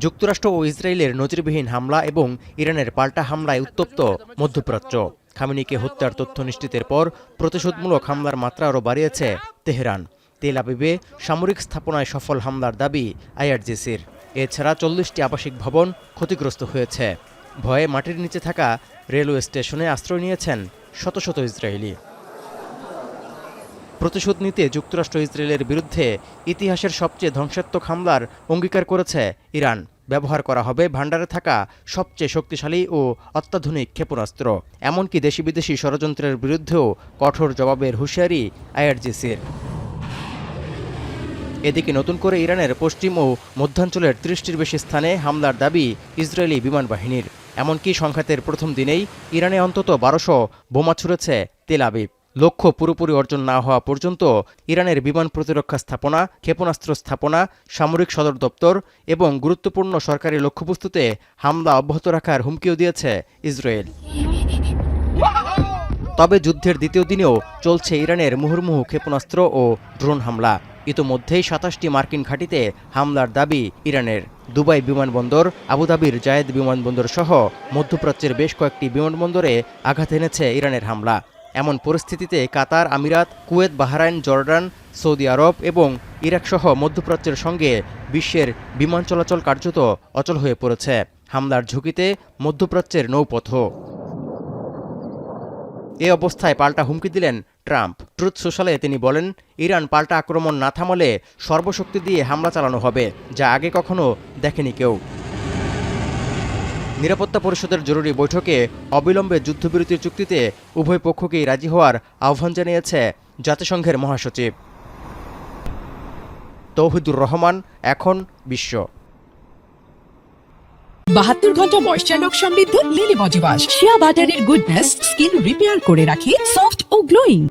যুক্তরাষ্ট্র ও ইসরায়েলের নজিরবিহীন হামলা এবং ইরানের পাল্টা হামলায় উত্তপ্ত মধ্যপ্রাচ্য। খামেনিকে হত্যার তথ্য নিশ্চিতের পর প্রতিশোধমূলক হামলার মাত্রা আরও বাড়িয়েছে তেহরান। তেল আবিবে সামরিক স্থাপনায় সফল হামলার দাবি আইআরজিসির। এছাড়া ৪০টি আবাসিক ভবন ক্ষতিগ্রস্ত হয়েছে। ভয়ে মাটির নিচে থাকা রেলওয়ে স্টেশনে আশ্রয় নিয়েছেন শত শত ইসরায়েলি। প্রতিশোধ নিতে যুক্তরাষ্ট্র ইসরায়েলের বিরুদ্ধে ইতিহাসের সবচেয়ে ধ্বংসাত্মক হামলার অঙ্গীকার করেছে ইরান। ব্যবহার করা হবে ভান্ডারে থাকা সবচেয়ে শক্তিশালী ও অত্যাধুনিক ক্ষেপণাস্ত্র। এমনকি দেশি বিদেশি ষড়যন্ত্রের বিরুদ্ধেও কঠোর জবাবের হুঁশিয়ারি আইআরজিসির। এদিকে নতুন করে ইরানের পশ্চিম ও মধ্যাঞ্চলের ৩০টির বেশি স্থানে হামলার দাবি ইসরায়েলি বিমান বাহিনীর। এমনকি সংঘাতের প্রথম দিনেই ইরানে অন্তত ১২০০ বোমা ছুড়েছে তেল আবিব। লক্ষ্য পুরোপুরি অর্জন না হওয়া পর্যন্ত ইরানের বিমান প্রতিরক্ষা স্থাপনা, ক্ষেপণাস্ত্র স্থাপনা, সামরিক সদর দপ্তর এবং গুরুত্বপূর্ণ সরকারি লক্ষ্যবস্তুতে হামলা অব্যাহত রাখার হুমকিও দিয়েছে ইসরায়েল। তবে যুদ্ধের দ্বিতীয় দিনেও চলছে ইরানের মুহুর্মুহু ক্ষেপণাস্ত্র ও ড্রোন হামলা। ইতোমধ্যেই ২৭টি মার্কিন ঘাঁটিতে হামলার দাবি ইরানের। দুবাই বিমানবন্দর, আবুধাবির জায়েদ বিমানবন্দর সহ মধ্যপ্রাচ্যের বেশ কয়েকটি বিমানবন্দরে আঘাত এনেছে ইরানের হামলা। এমন পরিস্থিতিতে কাতার, আমিরাত, কুয়েত, বাহরাইন, জর্ডান, সৌদি আরব এবং ইরাক সহ মধ্যপ্রাচ্যের সঙ্গে বিশ্বের বিমান চলাচল কার্যত অচল হয়ে পড়েছে। হামলার ঝুঁকিতে মধ্যপ্রাচ্যের নৌপথও। এ অবস্থায় পাল্টা হুমকি দিলেন ট্রাম্প। ট্রুথ সোশ্যালে তিনি বলেন, ইরান পাল্টা আক্রমণ না থামালে সর্বশক্তি দিয়ে হামলা চালানো হবে, যা আগে কখনো দেখেনি কেউ। নিরাপত্তা পরিষদের জরুরি বৈঠকে অবিলম্বে যুদ্ধবিরতির চুক্তিতে উভয় পক্ষকেই রাজি হওয়ার আহ্বান জানিয়েছে জাতিসংঘের মহাসচিব। তৌহিদুর রহমান, এখন বিশ্ব। ৭২ ঘন্টা ময়েশ্চার লক সমৃদ্ধ লিলি বডি ওয়াশ। শিয়া বাটারের গুডনেস স্কিন রিপেয়ার করে রাখে সফট ও গ্লোয়িং।